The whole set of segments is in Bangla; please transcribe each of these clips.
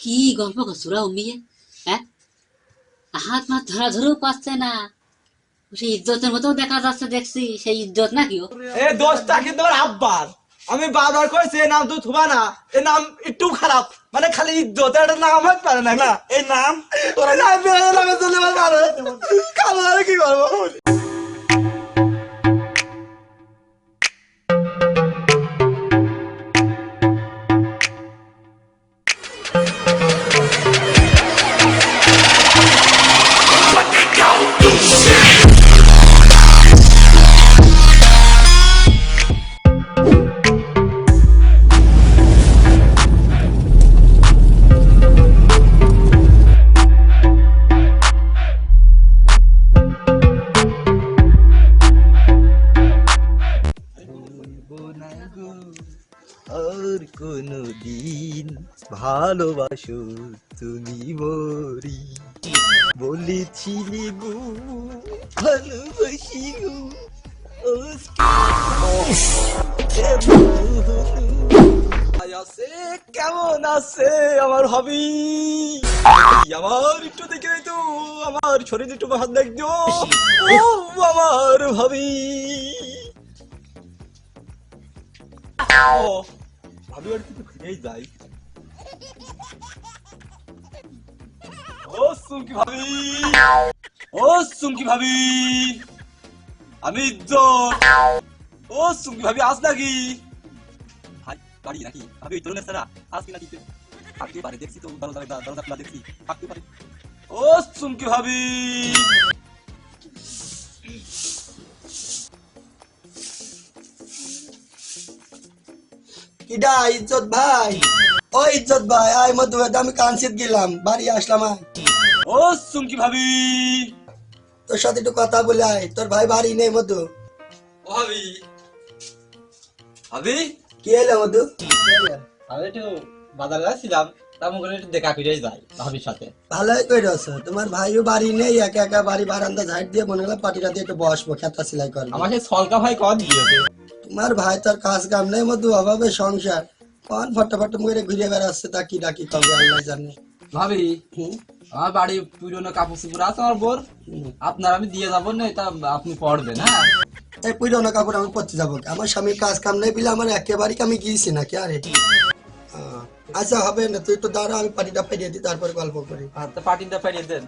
কি গল্প করছো রা অম্মিয়ে? হ্যাঁ, হাত মাত ধরা ধরেও পাচ্ছে না। সেই ইজ্জতের মতো দেখা যাচ্ছে, দেখছি সেই ইজ্জত নাকি ও? এ দোষটা কিন্তু আমার আব্বার। আমি বারবার কইছি এই নাম তুই থুবা না, এই নাম একটু খারাপ, মানে খালি ইজ্জত এটা নাম হতে পারে না। না এই নাম ওরা নাম বেড়ে নামে চলে পারে, কালো আর কি করবো। আর কোনো দিন ভালোবাসো তুমি মরি, বলেছিলে গো ভালোবাসি গো। আছে কেমন আছে আমার হবি? আমার একটু দেখে তো আমার শরীর একটু হাত দেখো। ও আমার ভাবি, ও ভাবি আর কিছু খেয়েই যাই। ও সুমকি ভাবি, ও সুমকি ভাবি, আমি ইজ্জত। ও সুমকি ভাবি আস নাকি? ভাই বাড়ি নাকি ভাবি? তরুণের সারা আস কিনা দিতে থাকতে পারে, দেখছি তো দরজা খোলা দেখছি, থাকতে পারে। ও সুমকি ভাবি, কিডা ইজ্জত ভাই? ও ইজ্জত ভাই, আই মধু আমি কানসিত গেলাম, বাড়ি আসলাম। আয় ও সুমকি ভাবি, তোর সাথে একটু কথা বলে আয়, তোর ভাই বাড়ি নেই মধু। ও ভাবি, ভাবি কি এলো মধু? আমি একটু বাজারে যাচ্ছিলাম, তেমন করে একটু দেখা করে যাই ভাবির সাথে। ভালোই কইরছ, তোমার ভাইও বাড়ি নেই, একা একা বাড়ি বারান্দা ঝাড় দিয়ে মনে হলো পাটিটা দিয়ে একটু বসবো, খেতা সেলাই করবো। আমার সেই সলকা ভাই কত দিয়েছে। তোমার ভাই তোর কাজ কাম নেই মধু, অভাবে সংসার, কোন ফটাফট করে ঘুরে বেড়াচ্ছে, তা কি ডাকি কবে আল্লাহ জানে। ভাবি হুম, আমার বাড়ি পুরনো কাপড় চোপড় আছে আমার বোর, হুম। আপনার আমি দিয়ে যাবো না, তা আপনি পড়বেন। হ্যাঁ এই পুরোনো কাপড় আমি পরতে যাবো কি? আমার স্বামীর কাজ কাম নেই বলে আমার একেবারে আমি গিয়েছি নাকি? আরে আচ্ছা হবে না, তুই একটু দাঁড়া, আমি পাটিটা ফেরিয়ে দিই, তারপরে গল্প করি। তো পাটিটা পাঠিয়ে দেন।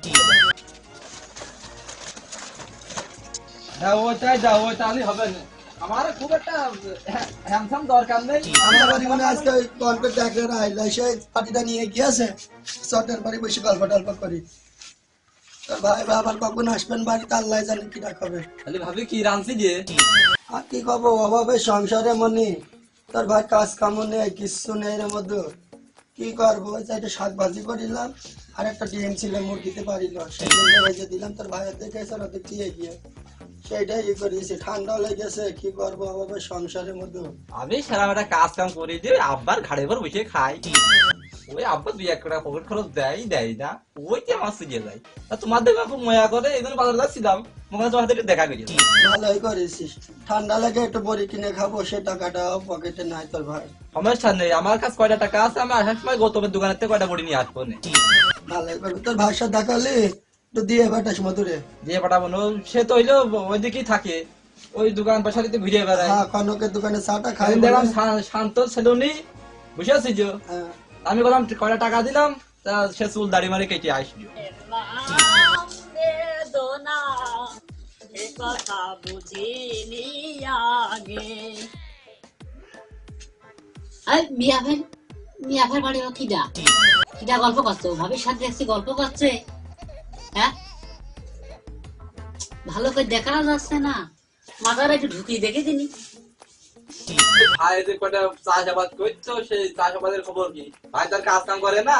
হ্যাঁ ওইটাই যাও, ওইটা আমি হবে না, আমার খুব একটা হ্যান্ডসাম দরকার নেই। আমার বাড়ি মানে আজকে ওই কনকর্ট ডাক্তার আইলা, সে পাটিটা নিয়ে গিয়েছে, চটের বাড়ি বসে গল্প টল্প করি। তোর ভাই আবার কখন আসবেন বাড়িতে আল্লাহ জানে কি রাখাবে। তাহলে ভাবি কি রাঁধছি দিয়ে? আর কি কব, অভাবে সংসারে মনে, তোর ভাই কাজ কামও নেই, কিচ্ছু নেই এর মধ্যে। কি করবো, ওই চাইটা শাক ভাজি করিলাম, আর একটা ডিম ছিল মুরগিতে পারিল, সেই ডিমটা ভেজে দিলাম, তোর ভাইয়ের দেখেছে ওদের দিয়ে গিয়ে সেইটাই ই করিয়েছি, ঠান্ডা লেগেছে, কি করবো অভাবে সংসারের মধ্যে। আমি সারা একটা কাজ কাম করি যে আব্বার ঘাড়ে ভর বসে খাই, ওই আব্বা দুই এক টাকা পকেট খরচ দেয় দেয় না, ওইতে আমার সুজিয়ে যায়। তা তোমার দেখবে খুব মজা করে, এই জন্য বাজারে যাচ্ছিলাম, মনে তোমার হাতে একটু দেখা করি। ভালোই করেছিস, ঠান্ডা লাগে একটু বড়ি কিনে খাবো, সে টাকাটাও পকেটে নাই তোর ভাই। সমস্যা নেই, আমার কাছে কয়টা টাকা আছে, আমি আসার সময় গৌতমের দোকানের থেকে কয়টা বড়ি নিয়ে আসবো না। ভালোই করবি, তোর ভাইয়ের সাথে দেখালি একটু দিয়ে পাঠাস মধুরে। দিয়ে পাঠাবো না, সে তো হইলো ওইদিকেই থাকে, ওই দোকান পাশালিতে ঘুরে বেড়ায়। হ্যাঁ, কনকের দোকানে চাটা খাই সেদিন দেখলাম শান্ত সেলুনি বসে আছি যে, হ্যাঁ। আমি বললাম কয়টা টাকা দিলাম, তা সে চুল দাড়ি মারে কেটে আসলো। বেদনা এ কথা বুঝিনি আগে। এই মিয়া ভাই, মিয়া ভাই বাড়ি ও কিডা? কিডা গল্প করছো? ভাবির সাথে দেখছি গল্প করছে। হ্যাঁ, ভালো করে দেখা যাচ্ছে না, মাথাটা একটু ঢুকিয়ে দেখে দিনি। ভাই যে কয়টা চাষাবাদ করছো, সেই চাষাবাদের খবর কি? ভাই তার কাজ কাম করে না?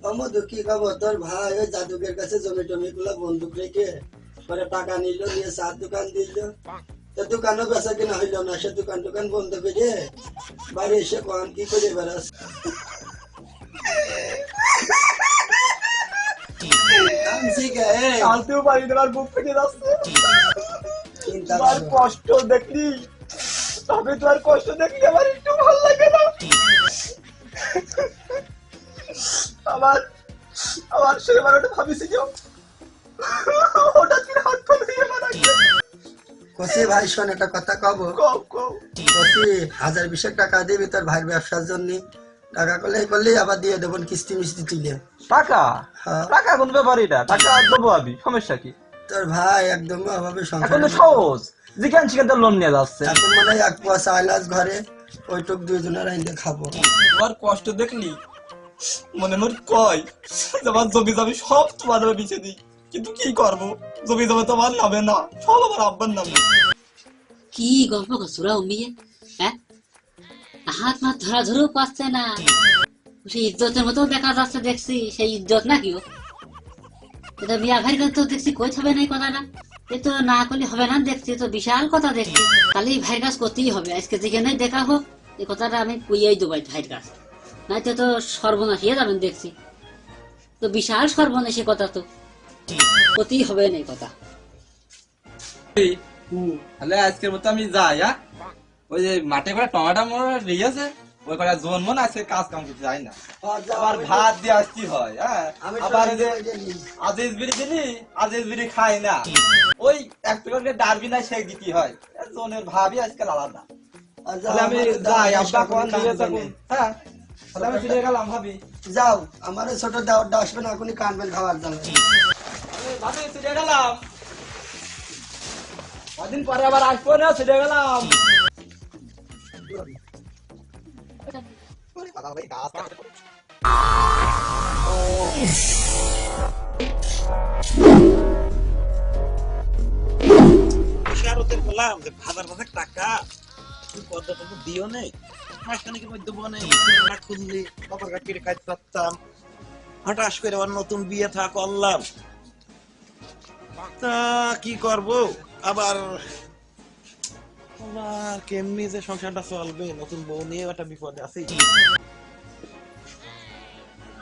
ও মধু, কি খবর? তোর ভাই ওই জাদুকের কাছে জমি টমি গুলা বন্দুক রেখে পরে টাকা নিল, নিয়ে চার দোকান দিল, তো দোকানও বেচা কিনা হইল না, সে দোকান টোকান বন্ধ করে বাইরে এসে কন কি করে বেড়াস। শান্তিও পারি না, আমার বুক ফেটে যাচ্ছে। চিন্তা তোমার করো। কষ্ট দেখলি, তবে তোমার কষ্ট দেখলি আমার একটু ভালো লাগে না। আবার আবার সেবার ওটা ভাবিছিল হঠাৎ করে হাত ফেলে দিয়ে মারা গেল। কষি ভাই শোন একটা কথা কব। কও কও। কষি 1000-20 টাকা দিবি তোর ভাইয়ের ব্যবসার জন্য। টাকা করলেই আবার দিয়ে দেবো কিস্তি মিস্তি তুলে। টাকা হ্যাঁ। টাকা কোন ব্যাপারই না, টাকা দেবো আমি, সমস্যা কি? তোর ভাই একদম অভাবে এখন সংসার তো সহজ, যেখান সেখান থেকে লোন নিয়ে যাচ্ছে। এখন মনে হয় 1 পোয়া চাল আজ ঘরে, ওইটুক দুইজনের আইনে খাবো। তোমার কষ্ট দেখলি মনে মনে কয় আমার জমি জমি সব তোমার নামে বিছে দিই, কিন্তু কি করবো, জমি জমি তোমার নামে না, সব আমার আব্বার নামে। কি গল্প করছুরা অম্মিয়ে, হ্যাঁ? হাত মাত ধরাধরেও পাচ্ছে না, সেই ইজ্জতের মতো দেখা যাচ্ছে দেখছি, সেই ইজ্জত নাকি ও? এটা মিয়া ভাইয়ের কাছে তো দেখছি কই হবে না এই কথাটা, এ তো না করলে হবে না দেখছি, তো বিশাল কথা দেখছি, তাহলে এই ভাইয়ের কাজ করতেই হবে, আজকে যেখানে দেখা হোক এই কথাটা আমি কুইয়াই দেবো ভাইয়ের কাছ, নয়তো তো সর্বনাশ হয়ে যাবেন দেখছি, তো বিশাল সর্বনাশী কথা তো করতেই হবে না এই কথা। তাহলে আজকের মতো আমি যাই, হ্যাঁ? ওই যে মাঠে করে টমাটো মোড়া রেগেছে, ওই করে জোন মন আছে, কাজ কাম করতে যাই না, আবার ভাত দিয়ে আসতে হয়, হ্যাঁ? আবার ওই যে আজিজ বিড়ি দিলি, আজিজ বিড়ি খাই না, ওই এক প্লেট ডারবি না শেক দিতে হয়, জোনের ভাবই আজকাল আলাদা। তাহলে আমি যাই, আব্বা কোন দিয়ে থাকুন, হ্যাঁ? তাহলে আমি ফিরে গেলাম ভাবি। যাও, আমার ছোট দাওয়াতটা আসবে না, এখনই কানবেন খাবার জন্য। ভাবি ফিরে গেলাম, কদিন পরে আবার আসবো না, ফিরে গেলাম। ইশারতে বললাম যে 1000 টাকা তুই পদ্মা দিও নেই, মাসখানেকের মধ্যে বনে না খুললি বাবার কাছ কেটে খাইতে পারতাম। হঠাৎ করে আবার নতুন বিয়ে থা করলাম, তা কি করব আবার আবার কেমনি যে সংসারটা চলবে, নতুন বউ নিয়ে একটা বিপদে আছি।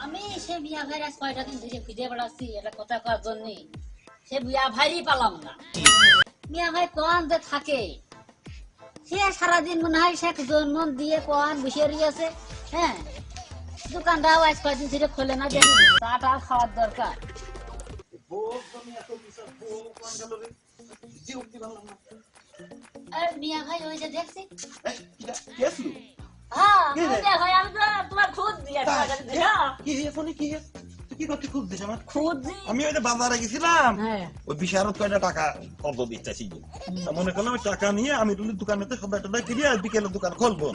আমি সে মিয়া ভাইয়ের আজ কয়টা দিন ধরে খুঁজে বেড়াচ্ছি এটা কথা করার জন্য, সে মিয়া ভাইরই পালাম না। মিয়া ভাই কোন যে থাকে, সে সারাদিন মনে হয় সে জন্ম দিয়ে কোন বসে রয়েছে, হ্যাঁ? দোকানটাও আজ কয়দিন ধরে খোলে না, দেখি চাটা খাওয়ার দরকার। আর মিয়া ভাই ওই যে দেখছি, হ্যাঁ মিয়া ভাই আমি তো তোমার খুদ দিয়ে খুদ দিই। আমি ওই যে বাজারে গেছিলাম, হ্যাঁ ওই বিশারত কয়টা টাকা কত দিতেছি, মনে করলাম ওই টাকা নিয়ে আমি দোকানেতে সদাই টদাই কিনে বিকেলে দোকান খুলবো,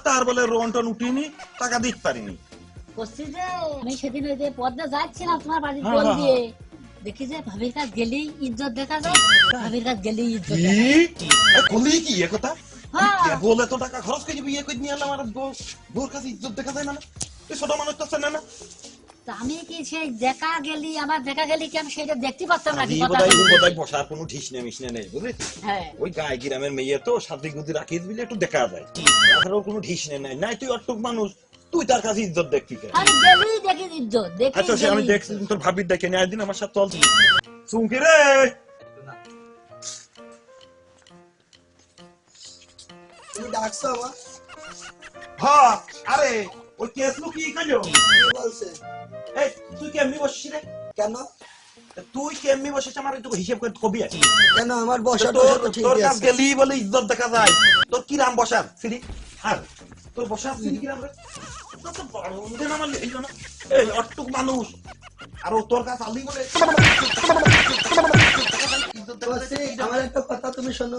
তার বলে রোন টোন উঠিনি, টাকা দিতে পারিনি। বলছি যে আমি সেদিন ওই যে পদ্মা যাচ্ছিলাম তোমার বাড়ির হ্যাঁ, বল হ্যাঁ, দিয়ে, দেখি যে ভাবির কাছে গেলেই ইজ্জত দেখা যায়, ভাবির কাছে গেলেই ইজ্জত কি দেখা যায়। করলি কি এ কথা? হ্যাঁ। বলে তো টাকা খরচ করে বিয়ে করে নিয়ে এলাম, আর বউর কাছে ইজ্জত দেখা যায় না? তুই ছোট মানুষ তো চেনে না। তা আমি কি সেই দেখা গেলি, আমার দেখা গেলি কি আমি সেটা দেখতে পারতাম নাকি? কথা বোধহয় বসার কোনো ঠিসনে মিশনে নেই, বুঝলি? হ্যাঁ ওই গায়ে গ্রামের মেয়ে তো সাথে গুদি রাখিস বলে একটু দেখা যায়, তাছাড়াও কোনো ঠিসনে নাই। নাই তুই অটুক মানুষ, তুই তার কাছে ইজ্জত দেখবি কেন? আমি গেলেই দেখি ইজ্জত, দেখি আচ্ছা সে আমি দেখছি তোর ভাবির দেখে নিয়ে একদিন আমার সাথে চল। চুমকি রে, তুমি ডাকছো আমার? হ্যাঁ আরে ওই কেস লু কি কাজো? কি বলছে? এই তুই কেমনি বসছিস রে? কেন তুই কেমনি বসেছিস আমার একটু হিসেব করে কবি আছে। কেন আমার বসাটা তোর তো ঠিক তোর কাছে আছে। গেলি বলে ইজ্জত দেখা যায়, তোর কি রাম বসার সিঁড়ি? আর তোর বসার সিঁড়ি কি রাম রে? তোর তো বড় উঠে না মারলে এই জন্য এই অটুক মানুষ, আর ও তোর কাছে আলি বলে ইজ্জত দেখা বলছি, যায়। আমার একটা কথা তুমি শোনো,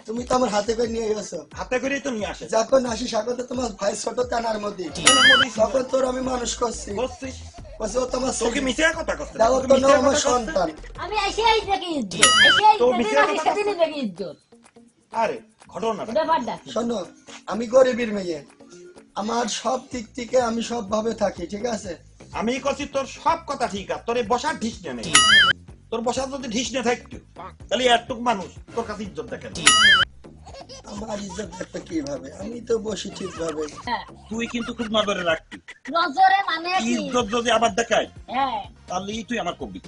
তুমি তো আমার হাতে করে নিয়ে গেছো, হাতে করেই তো নিয়ে আসে। যখন আসি স্বাগত তোমার ভাই ছোট টানার মধ্যে, তখন তোর আমি মানুষ করছি, বসছিস বলছি ও তোমার তোকে মিশে কথা করতে দেওয়ার জন্য আমার সন্তান। আমি এসেই দেখি ইজ্জত, এসেই তো দেখি মিথ্যা আমি কথা সেদিনই দেখি ইজ্জত, আরে ঘটনাটা ব্যাপারটা কি? শোনো, আমি গরিবের মেয়ে, আমার সব দিক থেকে আমি সব ভাবে থাকি, ঠিক আছে? আমি করছি তোর সব কথা ঠিক আছে, তোর এই বসার ঢিস নেই, তোর বসার যদি ঢিস না থাকতো তাহলে এতটুক মানুষ তোর কাছে ইজ্জত দেখে না। আমার ইজ্জত দেখতে কিভাবে? আমি তো বসি ঠিক ভাবে। হ্যাঁ তুই কিন্তু খুব নজরে রাখবি, নজরে মানে কি? ইজ্জত যদি আবার দেখায় হ্যাঁ তাহলে তুই আমার কবি।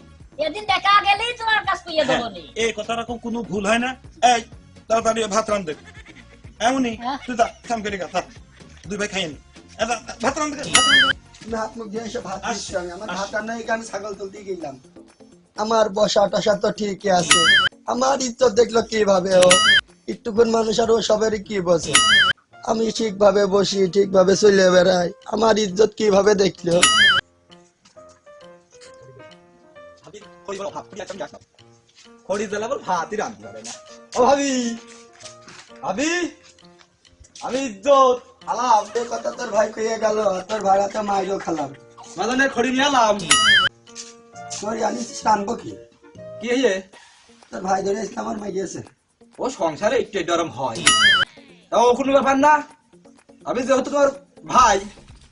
এদিন দেখা গেলেই তোমার কাছে কুইয়ে দেবো নি। এই কথা রকম কোনো ভুল হয় না। এই তাড়াতাড়ি ভাত রান্ধে, এমনই হ্যাঁ। তুই যা কাম করে গা, দুই ভাই খাইয়েন ভাত রান্ধে। তুমি হাত মুখ দিয়ে এসে ভাত দিচ্ছি আমি, আমার ভাত রান্না এখানে ছাগল তুলতে গেলাম। আমার বসা টসা তো ঠিকই আছে, আমার ইজ্জত দেখলো কিভাবে ও, একটুকুন মানুষ আর ও সবারই কি বসে, আমি ঠিকভাবে বসি ঠিকভাবে চলে বেড়াই, আমার ইজ্জত কিভাবে দেখলো। ভাবি খড়ি বড় ভাত পুড়ি আমি আসলাম, খড়ি দিলে আবার ভাতই রাঁধতে পারে না। ও ভাবি, ভাবি আমি ইজ্জত আলাম, এই কথা তোর ভাই কইয়ে গেল, তোর ভাড়াতে মাইরও খালাম। মাদানে খড়ি নিয়ে এলাম। তোর জানিস টানবো কি, কি হইয়ে? তোর ভাই ধরে এসে আমার মাই গিয়েছে। ও সংসারে একটু গরম হয়, তাও কোনো ব্যাপার না। আমি যেহেতু তোমার ভাই,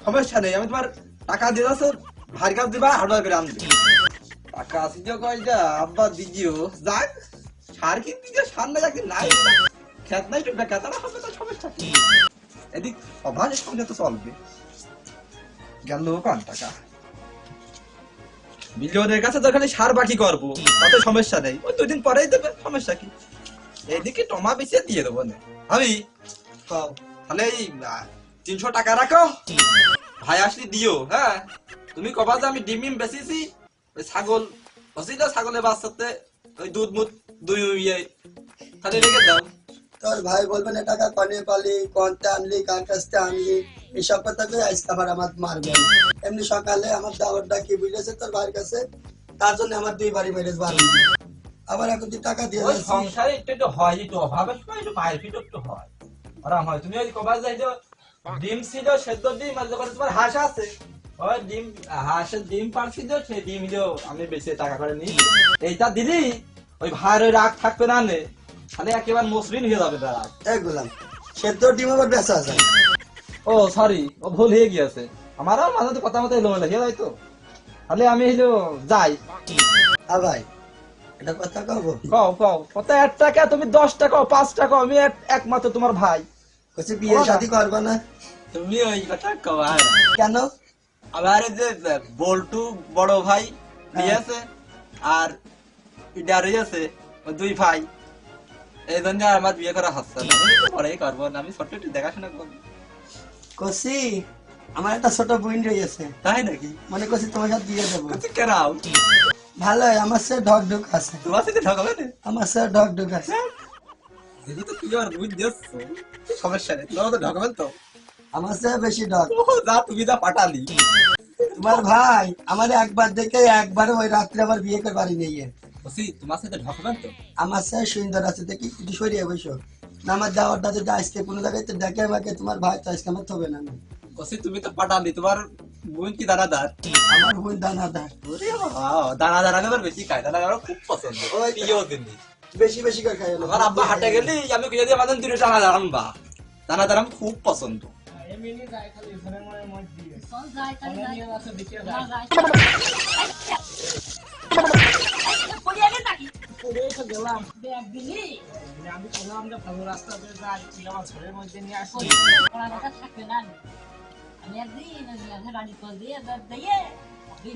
সমস্যা নেই, আমি তোমার টাকা দিয়ে যাচ্ছ, ভাইয়ের কাছ দিবা হার্ডওয়ার করে আনবে। টাকা আছে যে কয়টা আব্বা দিজিও, যাক সার কিনতে যে সার না যাকে নাই, খেত নাই তো বেকার, তারা হবে তো সমস্যা কি? এদিক অভাবের সঙ্গে তো চলবে। গেল কান টাকা মিলিয়নের কাছে তো খালি সার বাকি করবো, তাতে সমস্যা নেই, ওই 2 দিন পরেই দেবে, সমস্যা কি? এইদিকে টমা বেঁচে দিয়ে দেবো না আমি। তাহলে এই 300 টাকা রাখো, ভাই আসলে দিও। হ্যাঁ, তুমি কবা যে আমি ডিম বেচেছি, ওই ছাগল হসিল, ছাগলের বাচ্চাতে ওই দুধ মুধ দুই ইয়ে, তাহলে রেখে দাও। তোর ভাই বলবে না টাকা কনে পালি, কোনটা আনলি, কার কাছ থেকে আনলি, এইসব কথা কই আজকে আবার আমার মারবে। এমনি সকালে আমার দাওয়ারটা কি বুঝেছে তোর ভাইয়ের কাছে, তার জন্য আমার 2 বাড়ি মেরেজ বাড়ি, আবার এখন তুই টাকা দিয়ে ওই যাচ্ছিস। সংসারে একটু একটু হয়, একটু অভাবের সময় একটু মায়ের ফিট একটু হয়, আরাম হয়। তুমি ওই কবা যাই যে ডিম ছিল, সেদ্ধ ডিম, আর যখন তোমার হাঁস আছে, ওই ডিম, হাঁসের ডিম পারছিল, সেই ডিম আমি বেশি টাকা করে নিই, এইটা দিলি ওই ভাইয়ের ওই রাগ থাকবে না, নে তাহলে একেবারে মসৃণ হয়ে যাবে তারা। এই গোলাম, সেদ্ধ ডিম আবার বেচা যায়। ও সরি, ও ভুল হয়ে গিয়েছে, আমারও মাঝে তো কথা মতো এলো মেলে হয়ে যায় তো, তাহলে আমি হইলো যাই। ভাই এটা কথা কব, কও কও, কত 1 টাকা, তুমি 10 টাকা 5 টাকা, আমি একমাত্র তোমার ভাই। বলছি বিয়ে শাদী করবো না তুমি ওই কথা কও। কেন? আমার যে বল্টু বড় ভাই দিয়েছে, আর ইডার আছে, ওই 2 ভাই, এই জন্য আমার বিয়ে করা হচ্ছে না, আমি পরেই করবো না, আমি ছোট্ট একটু দেখাশোনা করবো। কসি আমার একটা ছোট বোন রয়েছে, তাই নাকি? মনে করছি তোমার সাথে দিয়ে দেবো। কেরাও ভালোই, আমার সে ঢক ঢুক আছে, তোমার সাথে ঠকাবে না, আমার সে ঢক ঢুক আছে। দেখি তো তুই আমার বুঝ দিচ্ছ, সমস্যা নেই, তোমার তো ঠকাবেন তো। আমার সে বেশি ঢক। ও যা, তুমি যা পাঠালি। তোমার ভাই আমার একবার দেখে একবার ওই রাত্রে আবার বিয়ে করে বাড়ি নিয়ে বসি, তোমার সাথে ঠকাবেন তো। আমার সে সুন্দর আছে দেখি, একটু সরিয়ে বসো না, আমার যাওয়ারটা যদি আজকে কোনো জায়গায় তো দেখে আমাকে, তোমার ভাই তো আজকে আমার থবে না। বসি তুমি তো পাঠালি, তোমার বোন কি দানাদার? আমার বোন দানাদার, দানাদার আমি আবার বেশি খাই, দানাদার আমার খুব পছন্দ, ওই প্রিয় জিনিস। বেশি বেশি করে খাই। আমার আব্বা হাটে গেলি আমি কিনে দিয়ে মাঝে 3 দানাদার আনবা, দানাদার আমি খুব পছন্দ। চল যাই, তাহলে যাই। না, যাই। পড়ে গেলে নাকি? ব্যাগ দিলি? পড়ার কথা থাকবে না। আমি একদিন ওই গাড়ি কল দিয়ে ব্যাগ দিয়ে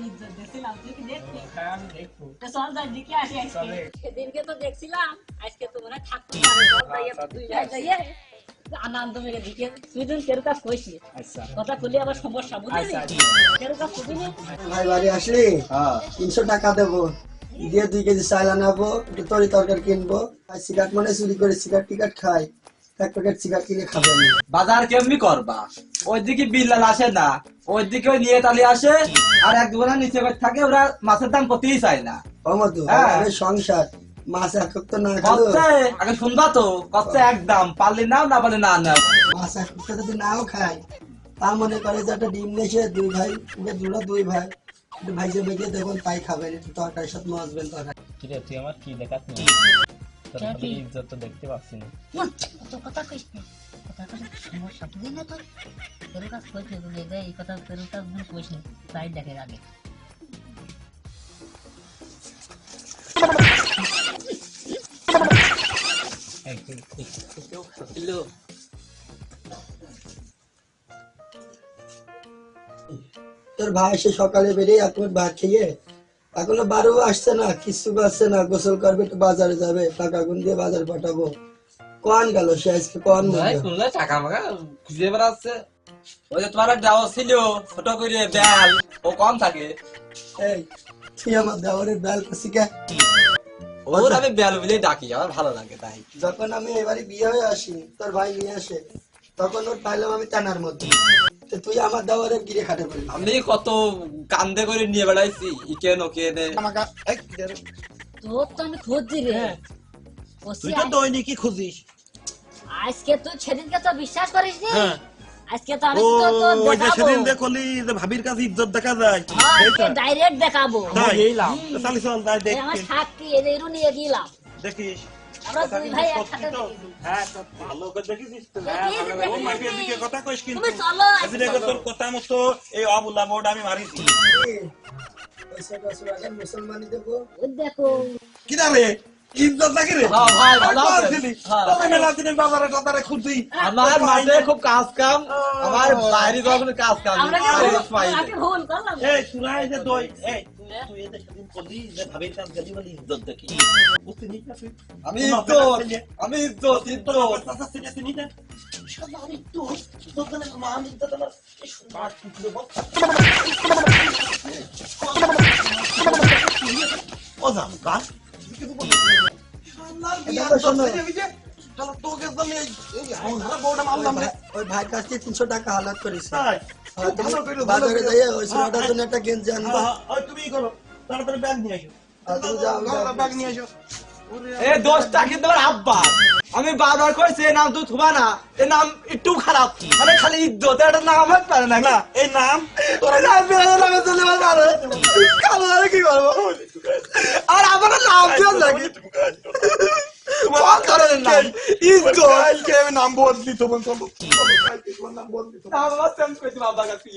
ইজ্জত দেখছিলাম, তুই কি দেখবি? তো চল যাই, দেখে আসি আজকে। সেদিনকে তো দেখছিলাম, আজকে তো মনে হয় থাকতে পারে। চল যাই, 2 ভাই যাইয়ে আনন্দ মেরে দিকে তুই দিন কেউ কাজ কইছি, কথা খুলে আবার সমস্যা বুঝলি, কেউ কাজ করবি। ভাই বাড়ি আসলি 300 টাকা দেবো, দিয়ে 2 কেজি চাল আনাবো, একটু তরি তরকারি কিনবো, আর সিগারেট মনে চুরি করে সিগারেট টিকাট খাই, 1 প্যাকেট সিগারেট কিনে খাবেন। বাজার কেমনি করবা? ওইদিকে বিল্লাল আসে না, ওইদিকে ওই নিয়ে তালি আসে, আর 1-2 নিচে থাকে, ওরা মাছের দাম করতেই চায় না। ও মধু, হ্যাঁ। আমাদের সংসার, মাছ একক তো না খালো, কচ্ছে আগে শুনবা তো, কচ্ছে একদম, পারলে নাও, না পারলে না নাও। মাছ একক তো যদি নাও খাই, তা মনে করে যে একটা ডিম নেছে 2 ভাই, দুটো 2 ভাই একটু ভাইজে ভেজে দেখুন তাই খাবেন, একটু তরকারির সাথে মাছবেন তরকারি। কিরে তুই আমার কি দেখাচ্ছিস? তোর খালি ইজ্জত তো দেখতে পাচ্ছি না। তোর কথা কইস না, কথা কথা সমস্যা বুঝলি না তোর, তোর কাজ কইছে বুঝলি, এই কথা তোর কাজ বুঝি কইস না, তাই দেখে আগে। তোর ভাই সে সকালে বেরিয়ে এখন ভাত খেয়ে এখনো 12 আসছে না, কিছু আসছে না, গোসল করবে, একটু বাজারে যাবে, টাকা গুন দিয়ে বাজার পাঠাবো। কোন গেল সে আজকে, কোন টাকা মাকা খুঁজে বেড়াচ্ছে, ওই যে তোমার দেওয়া ছিল ছোট করে বেল ও কম থাকে এই তুই আমার দেওয়ারের বেল করছি কে? ওর আমি বেল বলেই ডাকি আমার ভালো লাগে তাই যখন আমি এবারে বিয়ে হয়ে আসি তোর ভাই নিয়ে আসে তখন ওর পাইলাম আমি টানার মধ্যে, তো তুই আমার দেওয়ারের গিরে খাটে পড়লি। আমি কত কান্দে করে নিয়ে বেড়াইছি ইকে নকে দে আমাকে এই, তোর তো আমি খুঁজছি রে তুই তো দৈনিকই খুঁজিস। আজকে তুই সেদিনকে তো বিশ্বাস করিস নি হ্যাঁ। আজকে তো আমি ও তো তোর ওই যে দেখাবো সেদিন দেখলি যে ভাবির কাছে ইজ্জত দেখা যায় আজকে ডাইরেক্ট দেখাবো তাই? গেলাম। তো চালি চল যাই এই আমার দেখি সাক্ষী এদের নিয়ে গেলাম দেখিস আমরা কথা দুই কিন্তু ভাই সত্যি একসাথে তো? দেখেছি। হ্যাঁ সত্যি। ভালো করে দেখিস তো? দেখিস, ও মাকে দেখিস। এদিকে কথা কইস কিন্তু তুমি চলো, এদিকে চলো। তোর কথা মতো এই অবুলা বোর্ড আমি মারিছি পয়সা টয়সা রাখেন, মুসলমানি দেবো। ওই দেখো কি না রে ইজ্জত নাকি রে হ্যাঁ ভাই ভালো কই আছেন? ছিলি? হ্যাঁ। তবে মেলা দিনের বাজারে টাজারে খুঁজি আমার মাঠে খুব কাজ কাম আমার বাইরে যখন কাজ কাম আমরা কি বাইরে ভুল- পাই না। আমি ভুল করলাম এই সুরাই যে দই এই তুই এদের সেদিন করলি যে ভাবির কাছে গেলি বলে ইজ্জত দেখি বুঝতে নিস না তুই আমি ইজ্জত আমি ইজ্জত ইজ্জত চাচা চিনে চিনি না শালা আমি তো ইজ্জত না মান ইজ্জত না এই সুন্দর কুকুরে বল ও জাম গাছ ওই ভাইয়ের কাছ থেকে 300 টাকা হালাত করিস। তাই? আর তুমি ভালো করে, ভালো বাজারে করে। যাইয়ে ওই ছেলেটার হ্যাঁ, জন্য একটা গেঞ্জি আনবা। তুমি করো তাড়াতাড়ি ব্যাগ নিয়ে আসো আর তুমি যাও, আমি ব্যাগ ব্যাগ নিয়ে আসো এ দোষটা কিন্তু আমার আব্বা আমি বারবার কইছি এই নাম তুই থুবা না এই নাম একটু খারাপ মানে খালি ইজ্জত এটা নাম হতে পারে না না এই নাম ওরা জানবে না নামে চলে পারে কালো আর কি করবো আর আমার নাম দিও নাকি তোমার কারণে নাম ইজ্জত নাম বদলি তোমার নাম বদলি নাম আমার চেঞ্জ করতে বাবা কাছে